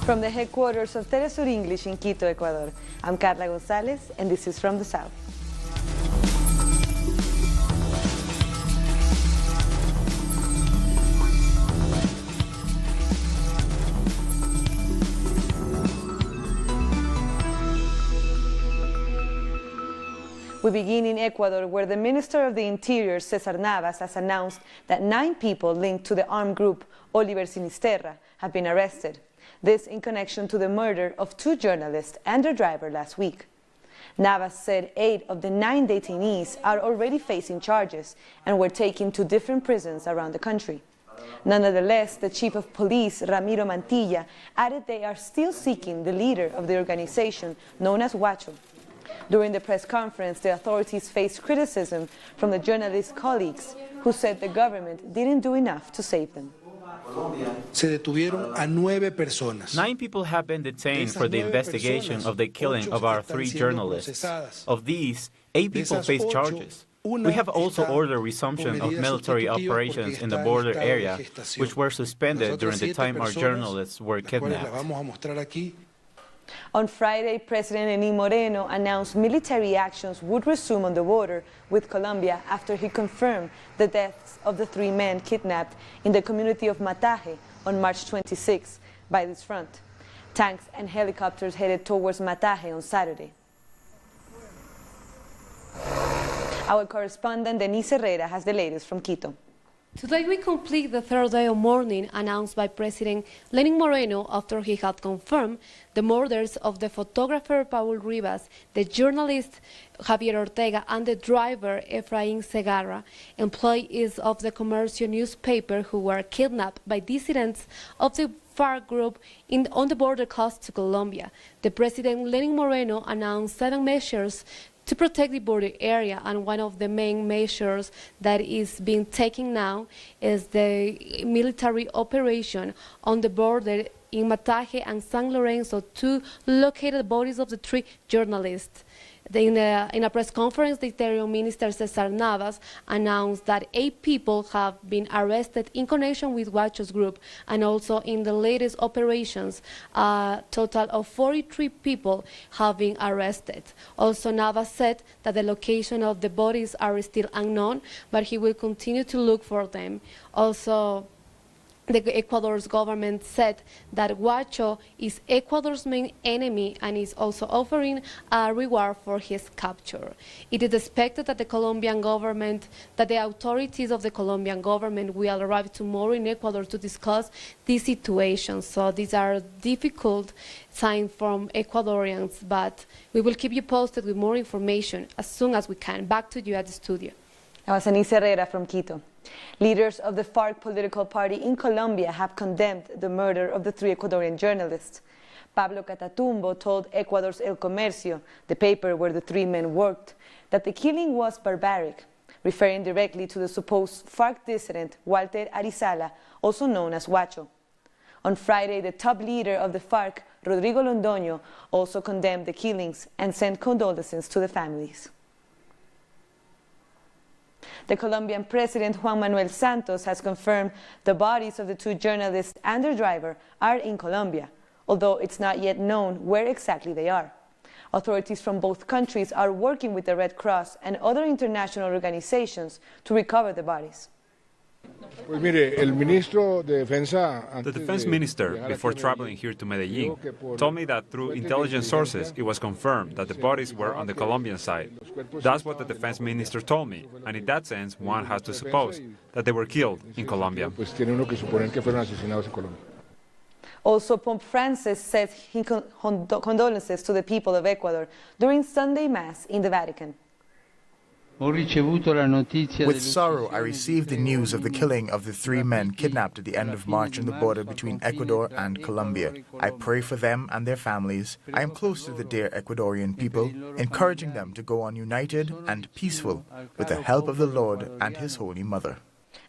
From the headquarters of teleSUR English in Quito, Ecuador, I'm Carla Gonzalez, and this is From the South. We begin in Ecuador, where the Minister of the Interior, Cesar Navas, has announced that 9 people linked to the armed group Oliver Sinisterra have been arrested. This in connection to the murder of 2 journalists and their driver last week. Navas said 8 of the 9 detainees are already facing charges and were taken to different prisons around the country. Nonetheless, the chief of police, Ramiro Mantilla, added they are still seeking the leader of the organization known as Huacho. During the press conference, the authorities faced criticism from the journalists' colleagues, who said the government didn't do enough to save them. Se detuvieron a 9 personas. 9 people have been detained for the investigation of the killing of our 3 journalists. Of these, 8 people face charges. We have also ordered resumption of military operations in the border area, which were suspended during the time our journalists were kidnapped. On Friday, President Lenín Moreno announced military actions would resume on the border with Colombia after he confirmed the deaths of the 3 men kidnapped in the community of Mataje on March 26 by this front. Tanks and helicopters headed towards Mataje on Saturday. Our correspondent Denise Herrera has the latest from Quito. Today we complete the 3rd day of mourning announced by President Lenín Moreno after he had confirmed the murders of the photographer Paul Rivas, the journalist Javier Ortega, and the driver Efraín Segarra, employees of the Comercio newspaper who were kidnapped by dissidents of the FARC group on the border close to Colombia. The President Lenín Moreno announced 7 measures to protect the border area, and one of the main measures that is being taken now is the military operation on the border in Mataje and San Lorenzo to locate the bodies of the 3 journalists. In a press conference, the Interior Minister Cesar Navas announced that 8 people have been arrested in connection with Huacho's group, and also in the latest operations, a total of 43 people have been arrested. Also, Navas said that the location of the bodies are still unknown, but he will continue to look for them. Also, the Ecuador's government said that Huacho is Ecuador's main enemy and is also offering a reward for his capture. It is expected that the authorities of the Colombian government will arrive tomorrow in Ecuador to discuss this situation. So these are difficult signs from Ecuadorians, but we will keep you posted with more information as soon as we can. Back to you at the studio. That was Denise Herrera from Quito. Leaders of the FARC political party in Colombia have condemned the murder of the 3 Ecuadorian journalists. Pablo Catatumbo told Ecuador's El Comercio, the paper where the 3 men worked, that the killing was barbaric, referring directly to the supposed FARC dissident Walter Arizala, also known as Huacho. On Friday, the top leader of the FARC, Rodrigo Londoño, also condemned the killings and sent condolences to the families. The Colombian President Juan Manuel Santos has confirmed the bodies of the 2 journalists and their driver are in Colombia, although it's not yet known where exactly they are. Authorities from both countries are working with the Red Cross and other international organizations to recover the bodies. The defense minister, before traveling here to Medellin, told me that through intelligence sources it was confirmed that the bodies were on the Colombian side. That's what the defense minister told me, and in that sense one has to suppose that they were killed in Colombia. Also, Pope Francis said his condolences to the people of Ecuador during Sunday Mass in the Vatican. With sorrow, I received the news of the killing of the 3 men kidnapped at the end of March on the border between Ecuador and Colombia. I pray for them and their families. I am close to the dear Ecuadorian people, encouraging them to go on united and peaceful with the help of the Lord and His Holy Mother.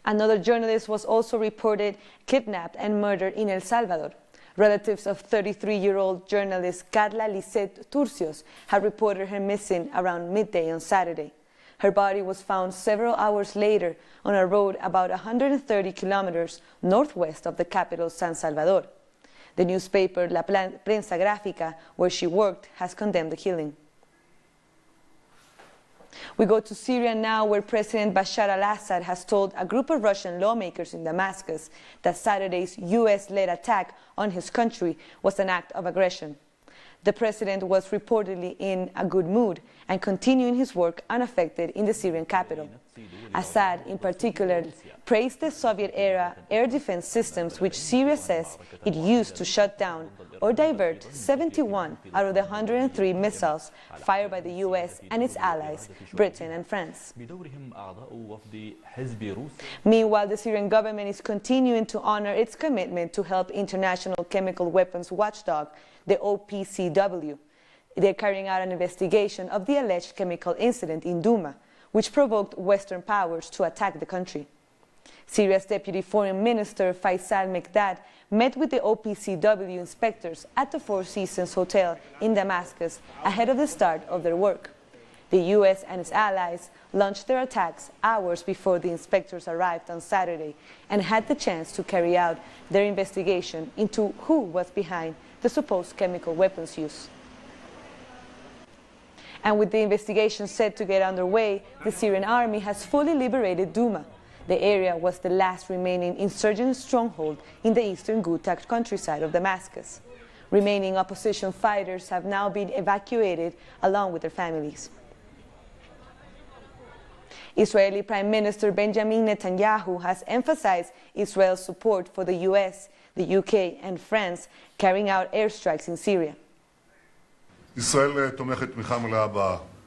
Another journalist was also reported kidnapped and murdered in El Salvador. Relatives of 33-year-old journalist Carla Lisette Turcios have reported her missing around midday on Saturday. Her body was found several hours later on a road about 130 kilometers northwest of the capital, San Salvador. The newspaper La Prensa Gráfica, where she worked, has condemned the killing. We go to Syria now, where President Bashar al-Assad has told a group of Russian lawmakers in Damascus that Saturday's US-led attack on his country was an act of aggression. The president was reportedly in a good mood and continuing his work unaffected in the Syrian capital. Assad, in particular, praised the Soviet-era air defense systems which Syria says it used to shut down or divert 71 out of the 103 missiles fired by the US and its allies, Britain and France. Meanwhile, the Syrian government is continuing to honor its commitment to help international chemical weapons watchdog, the OPCW. They're carrying out an investigation of the alleged chemical incident in Douma, which provoked Western powers to attack the country. Syria's Deputy Foreign Minister Faisal Mekdad met with the OPCW inspectors at the Four Seasons Hotel in Damascus ahead of the start of their work. The US and its allies launched their attacks hours before the inspectors arrived on Saturday and had the chance to carry out their investigation into who was behind the supposed chemical weapons use. And with the investigation set to get underway, the Syrian army has fully liberated Douma. The area was the last remaining insurgent stronghold in the eastern Ghouta countryside of Damascus. Remaining opposition fighters have now been evacuated along with their families. Israeli Prime Minister Benjamin Netanyahu has emphasized Israel's support for the US, the UK and France carrying out airstrikes in Syria.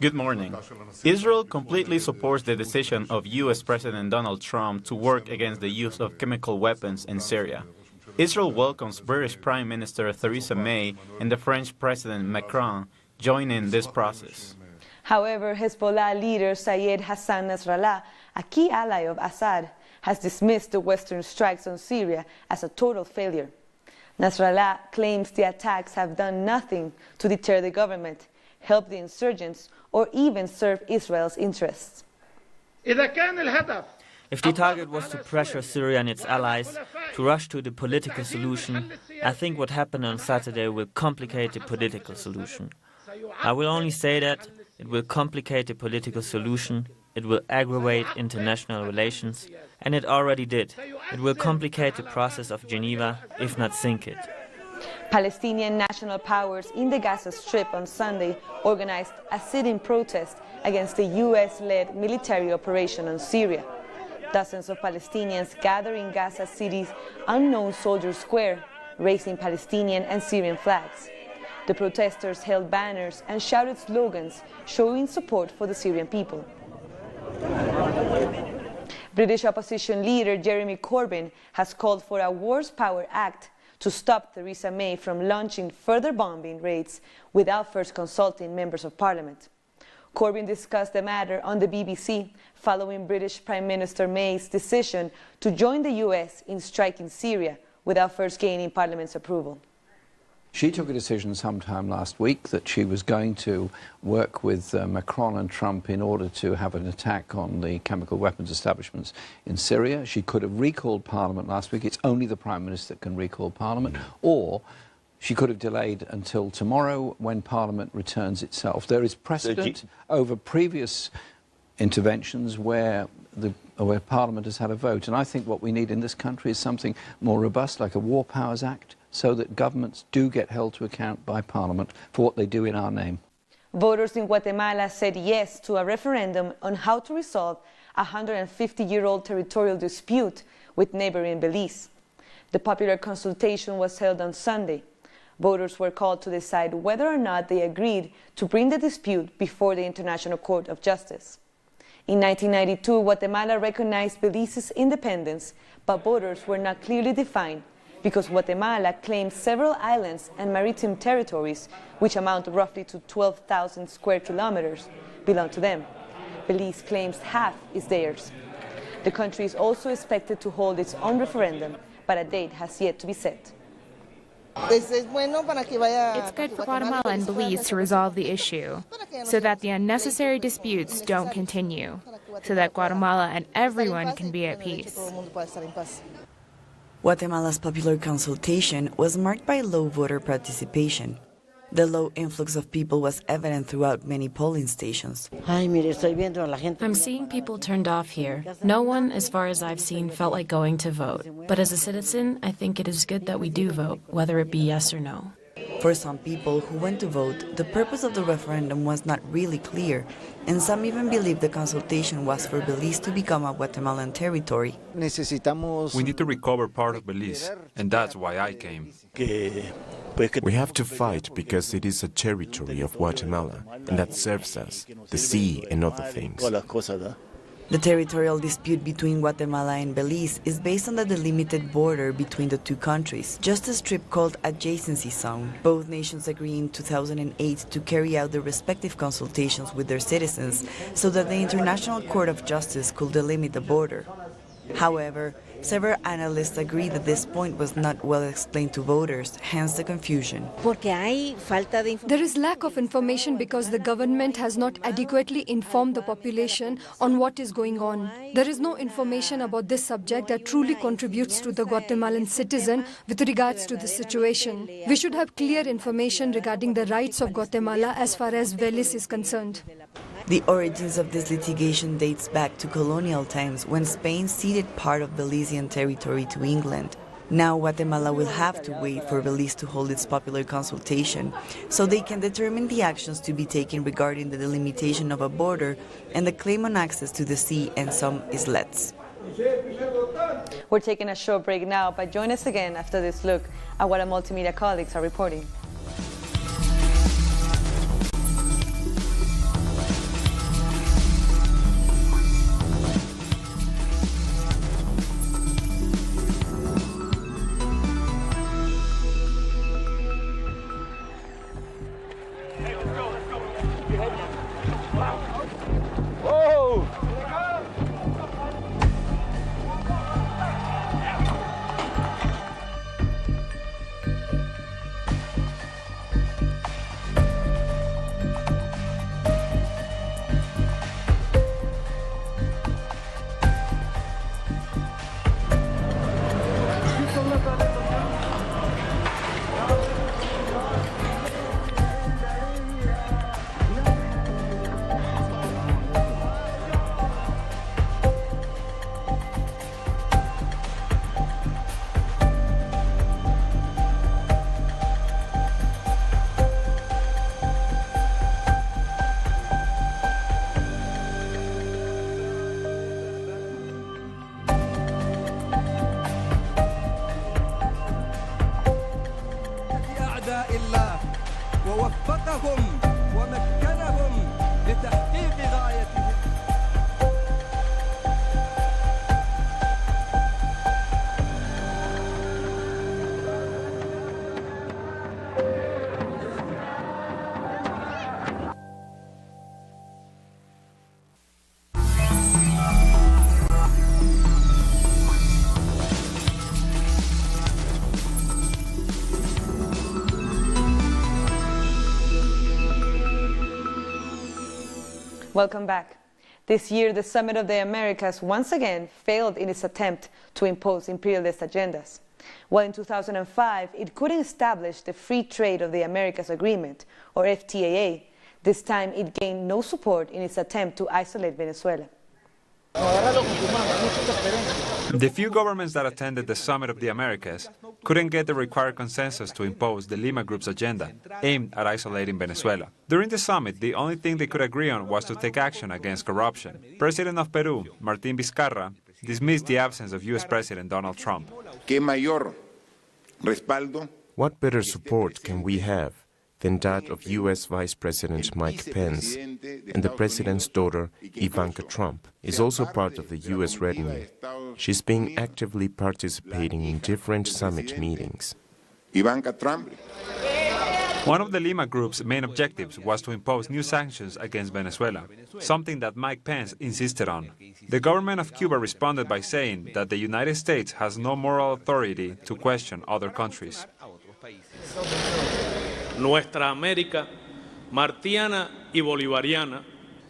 Good morning. Israel completely supports the decision of US President Donald Trump to work against the use of chemical weapons in Syria. Israel welcomes British Prime Minister Theresa May and the French President Macron joining this process. However, Hezbollah leader Syed Hassan Nasrallah, a key ally of Assad, has dismissed the Western strikes on Syria as a total failure. Nasrallah claims the attacks have done nothing to deter the government, help the insurgents, or even serve Israel's interests. If the target was to pressure Syria and its allies to rush to the political solution, I think what happened on Saturday will complicate the political solution. I will only say that it will complicate the political solution, it will aggravate international relations, and it already did. It will complicate the process of Geneva, if not sink it. Palestinian national powers in the Gaza Strip on Sunday organized a sit-in protest against the US-led military operation on Syria. Dozens of Palestinians gathered in Gaza City's Unknown Soldier Square, raising Palestinian and Syrian flags. The protesters held banners and shouted slogans showing support for the Syrian people. British opposition leader Jeremy Corbyn has called for a Wars Power Act to stop Theresa May from launching further bombing raids without first consulting members of parliament. Corbyn discussed the matter on the BBC following British Prime Minister May's decision to join the US in striking Syria without first gaining parliament's approval. She took a decision sometime last week that she was going to work with Macron and Trump in order to have an attack on the chemical weapons establishments in Syria. She could have recalled Parliament last week. It's only the Prime Minister that can recall Parliament. Or she could have delayed until tomorrow when Parliament returns itself. There is precedent over previous interventions where Parliament has had a vote. And I think what we need in this country is something more robust, like a War Powers Act, so that governments do get held to account by Parliament for what they do in our name. Voters in Guatemala said yes to a referendum on how to resolve a 150-year-old territorial dispute with neighboring Belize. The popular consultation was held on Sunday. Voters were called to decide whether or not they agreed to bring the dispute before the International Court of Justice. In 1992, Guatemala recognized Belize's independence, but borders were not clearly defined because Guatemala claims several islands and maritime territories, which amount roughly to 12,000 square kilometers, belong to them. Belize claims half is theirs. The country is also expected to hold its own referendum, but a date has yet to be set. It's good for Guatemala and Belize to resolve the issue, so that the unnecessary disputes don't continue, so that Guatemala and everyone can be at peace. Guatemala's popular consultation was marked by low voter participation. The low influx of people was evident throughout many polling stations. I'm seeing people turned off here. No one, as far as I've seen, felt like going to vote. But as a citizen, I think it is good that we do vote, whether it be yes or no. For some people who went to vote, the purpose of the referendum was not really clear, and some even believed the consultation was for Belize to become a Guatemalan territory. We need to recover part of Belize, and that's why I came. We have to fight because it is a territory of Guatemala, and that serves us, the sea and other things. The territorial dispute between Guatemala and Belize is based on the delimited border between the two countries, just a strip called Adjacency Zone. Both nations agreed in 2008 to carry out their respective consultations with their citizens so that the International Court of Justice could delimit the border. However, several analysts agree that this point was not well explained to voters, hence the confusion. There is lack of information because the government has not adequately informed the population on what is going on. There is no information about this subject that truly contributes to the Guatemalan citizen with regards to the situation. We should have clear information regarding the rights of Guatemala as far as Belize is concerned. The origins of this litigation dates back to colonial times when Spain ceded part of Belizean territory to England. Now Guatemala will have to wait for Belize to hold its popular consultation so they can determine the actions to be taken regarding the delimitation of a border and the claim on access to the sea and some islets. We're taking a short break now, but join us again after this look at what our multimedia colleagues are reporting. Welcome back. This year, the Summit of the Americas once again failed in its attempt to impose imperialist agendas. While in 2005, it couldn't establish the Free Trade of the Americas Agreement, or FtA, this time it gained no support in its attempt to isolate Venezuela. The few governments that attended the Summit of the Americas couldn't get the required consensus to impose the Lima Group's agenda, aimed at isolating Venezuela. During the summit, the only thing they could agree on was to take action against corruption. President of Peru, Martín Vizcarra, dismissed the absence of U.S. President Donald Trump. What better support can we have than that of U.S. Vice President Mike Pence, and the President's daughter, Ivanka Trump, is also part of the U.S. retinue. She's been actively participating in different summit meetings. One of the Lima Group's main objectives was to impose new sanctions against Venezuela, something that Mike Pence insisted on. The government of Cuba responded by saying that the United States has no moral authority to question other countries. Nuestra América, martiana y bolivariana.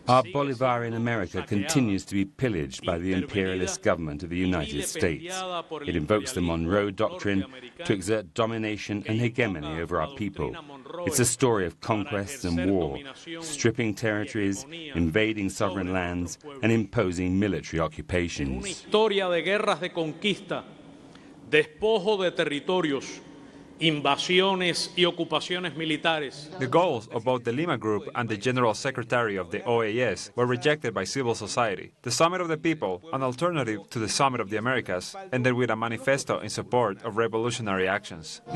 Our Bolivar in America continues to be pillaged by the imperialist government of the United States. It invokes the Monroe Doctrine to exert domination and hegemony over our people. It's a story of conquest and war, stripping territories, invading sovereign lands, and imposing military occupations. Historia de guerras de conquista, despojo de territorios, invasiones y ocupaciones militares. The goals of both the Lima Group and the General Secretary of the OAS were rejected by civil society. The Summit of the People, an alternative to the Summit of the Americas, ended with a manifesto in support of revolutionary actions. We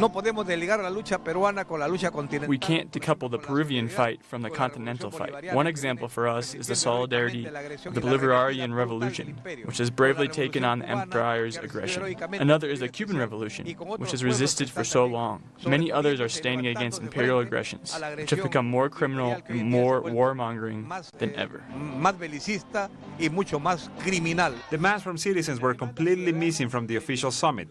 can't decouple the Peruvian fight from the continental fight. One example for us is the solidarity of the Bolivarian Revolution, which has bravely taken on the empire's aggression. Another is the Cuban Revolution, which has resisted for so long. Many others are standing against imperial aggressions, which have become more criminal and more warmongering than ever. Demands from citizens were completely missing from the official summit,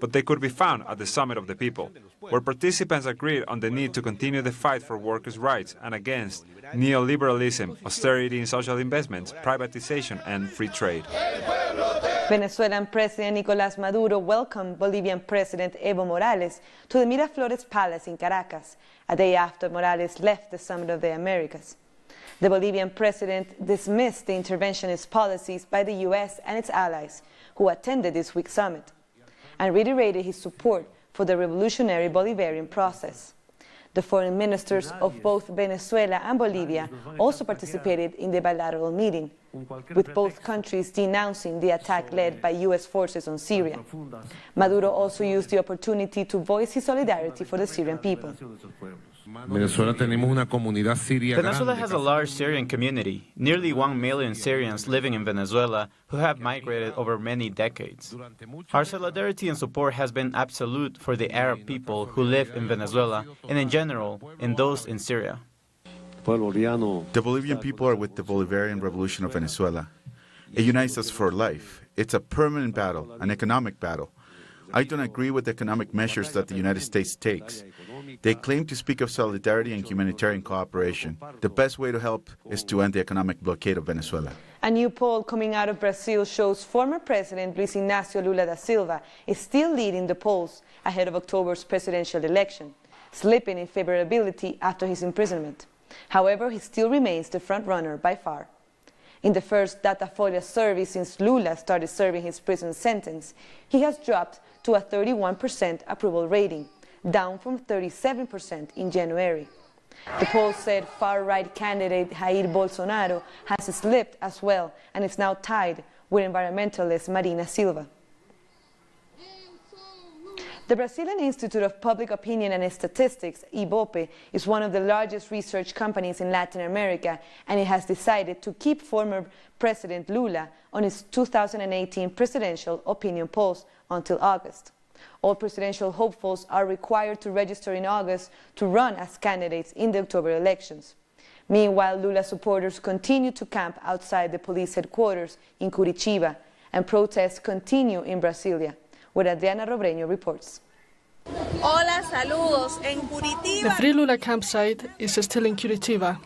but they could be found at the Summit of the People, where participants agreed on the need to continue the fight for workers' rights and against neoliberalism, austerity in social investments, privatization, and free trade. Venezuelan President Nicolás Maduro welcomed Bolivian President Evo Morales to the Miraflores Palace in Caracas, a day after Morales left the Summit of the Americas. The Bolivian president dismissed the interventionist policies by the U.S. and its allies, who attended this week's summit, and reiterated his support for the revolutionary Bolivarian process. The foreign ministers of both Venezuela and Bolivia also participated in the bilateral meeting, with both countries denouncing the attack led by U.S. forces on Syria. Maduro also used the opportunity to voice his solidarity for the Syrian people. Venezuela has a large Syrian community, nearly 1 million Syrians living in Venezuela who have migrated over many decades. Our solidarity and support has been absolute for the Arab people who live in Venezuela and in general in those in Syria. The Bolivian people are with the Bolivarian Revolution of Venezuela. It unites us for life. It's a permanent battle, an economic battle. I don't agree with the economic measures that the United States takes. They claim to speak of solidarity and humanitarian cooperation. The best way to help is to end the economic blockade of Venezuela. A new poll coming out of Brazil shows former President Luiz Inácio Lula da Silva is still leading the polls ahead of October's presidential election, slipping in favorability after his imprisonment. However, he still remains the front-runner by far. In the first Datafolha survey since Lula started serving his prison sentence, he has dropped to a 31% approval rating, down from 37% in January. The poll said far-right candidate Jair Bolsonaro has slipped as well and is now tied with environmentalist Marina Silva. The Brazilian Institute of Public Opinion and Statistics, IBOPE, is one of the largest research companies in Latin America, and it has decided to keep former President Lula on his 2018 presidential opinion polls until August. All presidential hopefuls are required to register in August to run as candidates in the October elections. Meanwhile, Lula supporters continue to camp outside the police headquarters in Curitiba, and protests continue in Brasilia, where Adriana Robreño reports. Hola, saludos. En Curitiba. The Free Lula campsite is still in Curitiba.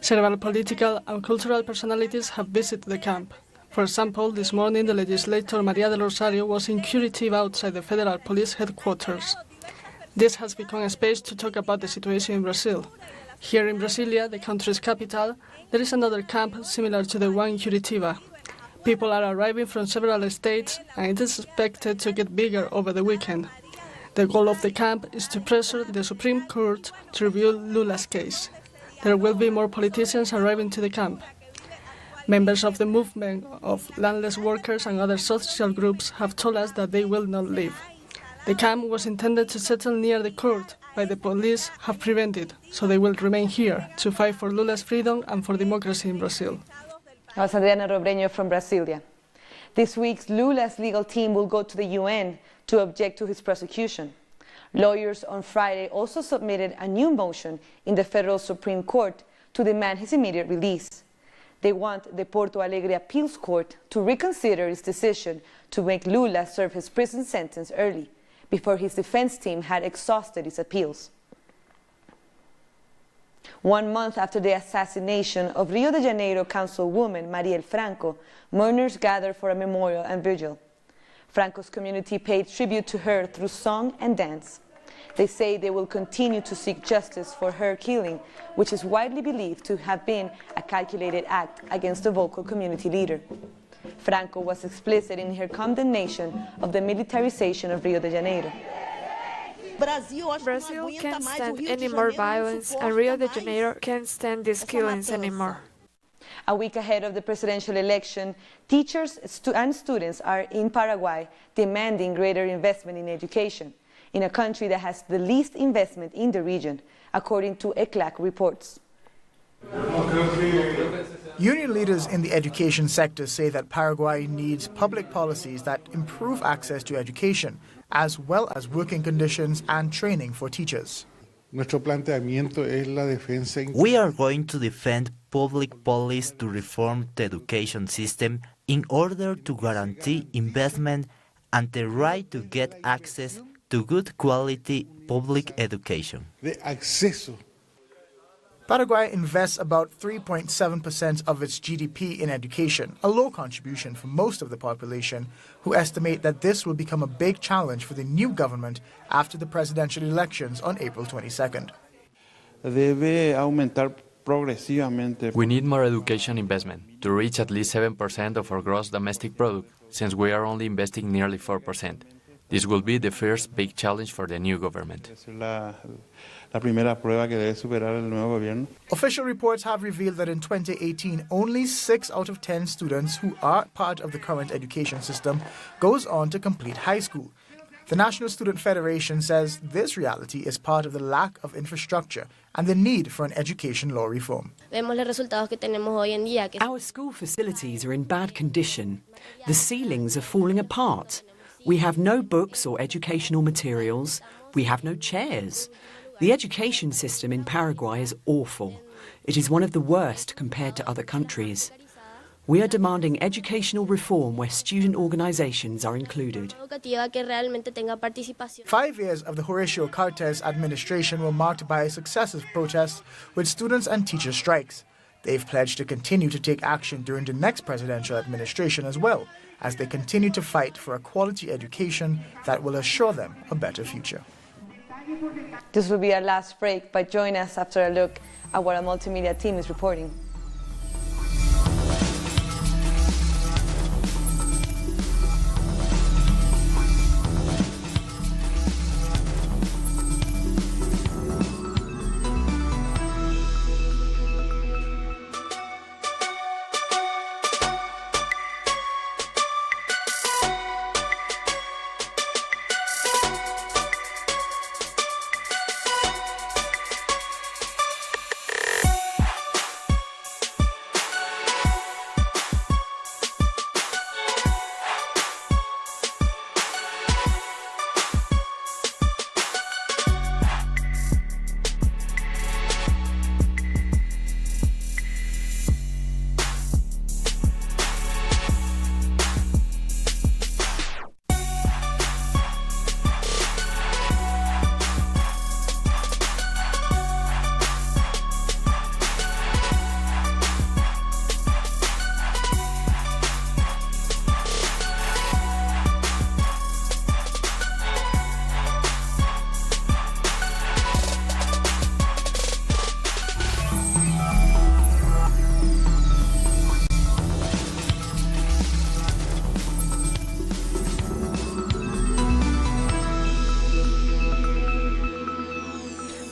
Several political and cultural personalities have visited the camp. For example, this morning the legislator Maria del Rosario was in Curitiba outside the federal police headquarters. This has become a space to talk about the situation in Brazil. Here in Brasilia, the country's capital, there is another camp similar to the one in Curitiba. People are arriving from several states, and it is expected to get bigger over the weekend. The goal of the camp is to pressure the Supreme Court to review Lula's case. There will be more politicians arriving to the camp. Members of the movement of landless workers and other social groups have told us that they will not leave. The camp was intended to settle near the court, but the police have prevented, so they will remain here to fight for Lula's freedom and for democracy in Brazil. That was Adriana Robreño from Brasilia. This week, Lula's legal team will go to the UN to object to his prosecution. Lawyers on Friday also submitted a new motion in the federal Supreme Court to demand his immediate release. They want the Porto Alegre Appeals Court to reconsider its decision to make Lula serve his prison sentence early, before his defense team had exhausted its appeals. 1 month after the assassination of Rio de Janeiro councilwoman Marielle Franco, mourners gathered for a memorial and vigil. Franco's community paid tribute to her through song and dance. They say they will continue to seek justice for her killing, which is widely believed to have been a calculated act against the vocal community leader. Franco was explicit in her condemnation of the militarization of Rio de Janeiro. Brazil can't stand any more violence, and Rio de Janeiro can't stand these killings anymore. A week ahead of the presidential election, teachers and students are in Paraguay demanding greater investment in education, in a country that has the least investment in the region, according to ECLAC reports. Union leaders in the education sector say that Paraguay needs public policies that improve access to education, as well as working conditions and training for teachers. We are going to defend public policies to reform the education system in order to guarantee investment and the right to get access to good quality public education. Paraguay invests about 3.7% of its GDP in education, a low contribution for most of the population, who estimate that this will become a big challenge for the new government after the presidential elections on April 22nd. We need more education investment to reach at least 7% of our gross domestic product, since we are only investing nearly 4%. This will be the first big challenge for the new government. Official reports have revealed that in 2018, only 6 out of 10 students who are part of the current education system goes on to complete high school. The National Student Federation says this reality is part of the lack of infrastructure and the need for an education law reform. Our school facilities are in bad condition. The ceilings are falling apart. We have no books or educational materials. We have no chairs. The education system in Paraguay is awful. It is one of the worst compared to other countries. We are demanding educational reform where student organizations are included. 5 years of the Horacio Cartes administration were marked by successive protests with students and teacher strikes. They've pledged to continue to take action during the next presidential administration as well, as they continue to fight for a quality education that will assure them a better future. This will be our last break, but join us after a look at what our multimedia team is reporting.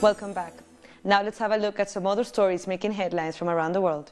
Welcome back. Now let's have a look at some other stories making headlines from around the world.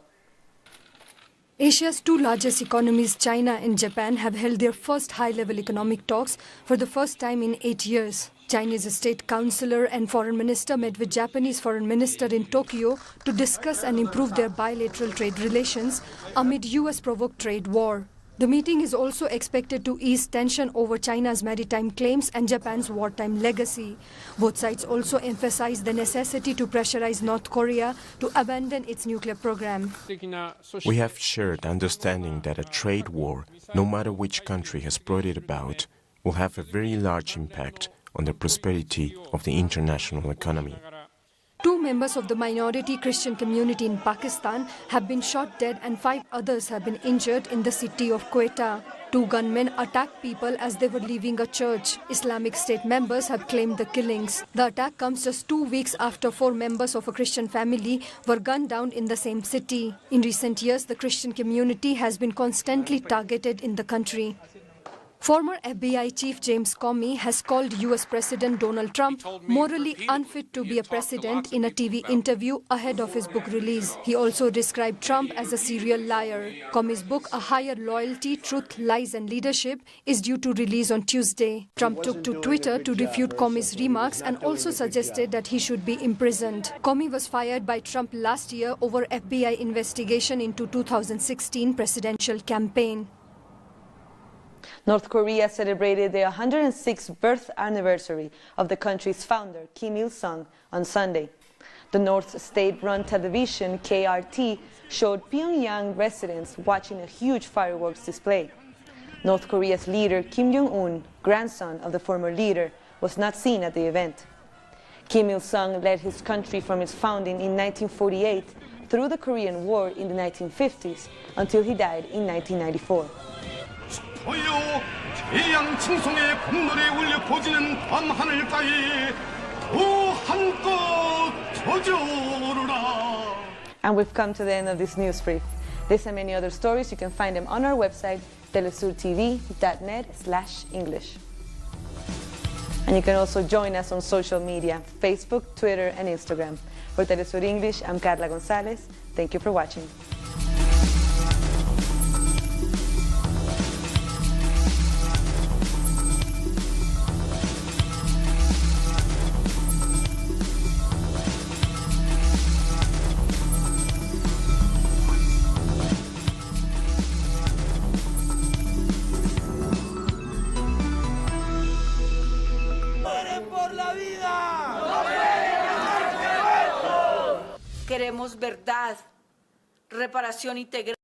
Asia's 2 largest economies, China and Japan, have held their first high-level economic talks for the first time in 8 years. Chinese State Councillor and Foreign Minister met with Japanese Foreign Minister in Tokyo to discuss and improve their bilateral trade relations amid US-provoked trade war. The meeting is also expected to ease tension over China's maritime claims and Japan's wartime legacy. Both sides also emphasize the necessity to pressurize North Korea to abandon its nuclear program. We have shared understanding that a trade war, no matter which country has brought it about, will have a very large impact on the prosperity of the international economy. 2 2 members of the minority Christian community in Pakistan have been shot dead and 5 others have been injured in the city of Quetta. 2 gunmen attacked people as they were leaving a church. Islamic State members have claimed the killings. The attack comes just 2 weeks after 4 members of a Christian family were gunned down in the same city. In recent years, the Christian community has been constantly targeted in the country. Former FBI Chief James Comey has called US President Donald Trump morally unfit to be a president in a TV interview ahead of his book release. He also described Trump as a serial liar. Comey's book, A Higher Loyalty, Truth, Lies and Leadership, is due to release on Tuesday. Trump took to Twitter to refute Comey's remarks and also suggested that he should be imprisoned. Comey was fired by Trump last year over FBI investigation into 2016 presidential campaign. North Korea celebrated the 106th birth anniversary of the country's founder, Kim Il-sung, on Sunday. The North state-run television, KRT, showed Pyongyang residents watching a huge fireworks display. North Korea's leader, Kim Jong-un, grandson of the former leader, was not seen at the event. Kim Il-sung led his country from its founding in 1948 through the Korean War in the 1950s until he died in 1994. And we've come to the end of this news brief. This and many other stories, you can find them on our website, telesurtv.net/English. And you can also join us on social media, Facebook, Twitter, and Instagram. For Telesur English, I'm Carla Gonzalez. Thank you for watching. Queremos verdad, reparación integral.